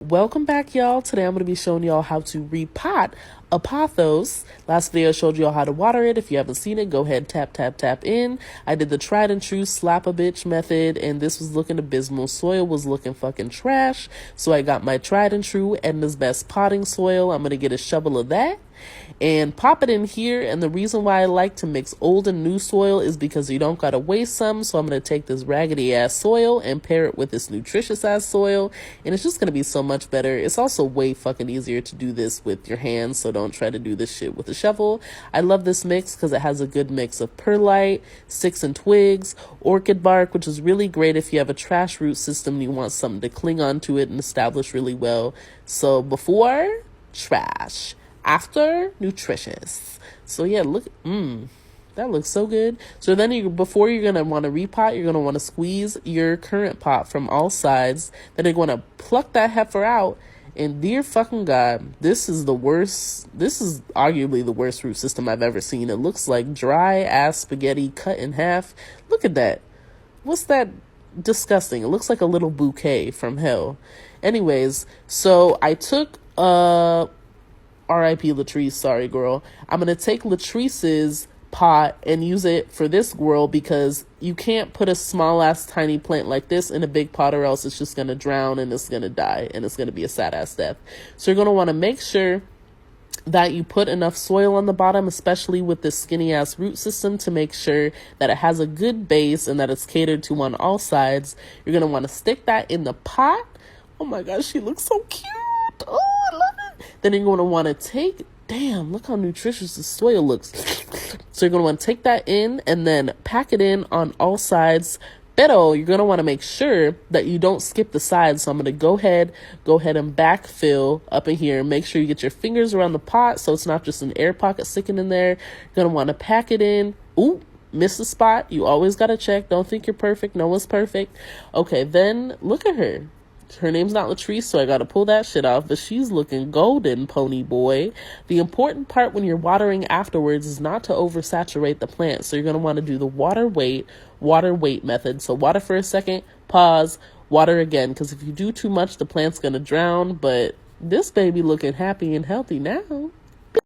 Welcome back, y'all. Today I'm going to be showing y'all how to repot a pothos. Last video I showed y'all how to water it. If you haven't seen it, go ahead, tap in. I did the tried and true slap a bitch method, and this was looking abysmal. Soil was looking fucking trash, so I got my tried and true Edna's Best potting soil. I'm going to get a shovel of that and pop it in here. And the reason why I like to mix old and new soil is because you don't gotta waste some. So I'm gonna take this raggedy ass soil and pair it with this nutritious ass soil, and it's just gonna be so much better. It's also way fucking easier to do this with your hands, so don't try to do this shit with a shovel. I love this mix because it has a good mix of perlite, sticks and twigs, orchid bark, which is really great if you have a trash root system and you want something to cling onto it and establish really well. So before, trash. After, nutritious. So yeah, look, that looks so good. So then before you're going to want to repot, you're going to want to squeeze your current pot from all sides. Then you're going to pluck that heifer out. And dear fucking God, this is the worst. This is arguably the worst root system I've ever seen. It looks like dry ass spaghetti cut in half. Look at that. What's that? Disgusting. It looks like a little bouquet from hell. Anyways, so I took R.I.P. Latrice, sorry girl. I'm going to take Latrice's pot and use it for this girl because you can't put a small ass tiny plant like this in a big pot or else it's just going to drown and it's going to die and it's going to be a sad ass death. So you're going to want to make sure that you put enough soil on the bottom, especially with this skinny ass root system, to make sure that it has a good base and that it's catered to on all sides. You're going to want to stick that in the pot. Oh my gosh, she looks so cute. Oh, I love it. Then you're going to want to take, damn, look how nutritious the soil looks. So you're going to want to take that in and then pack it in on all sides. Pero you're going to want to make sure that you don't skip the sides. So I'm going to go ahead and backfill up in here. Make sure you get your fingers around the pot so it's not just an air pocket sticking in there. You're going to want to pack it in. Ooh, miss the spot. You always got to check. Don't think you're perfect. No one's perfect. Okay, then look at her. Her name's not Latrice, so I gotta pull that shit off, but she's looking golden, pony boy. The important part when you're watering afterwards is not to oversaturate the plant, so you're gonna want to do the water weight method. So water for a second, pause, water again, because if you do too much, the plant's gonna drown. But this baby looking happy and healthy now.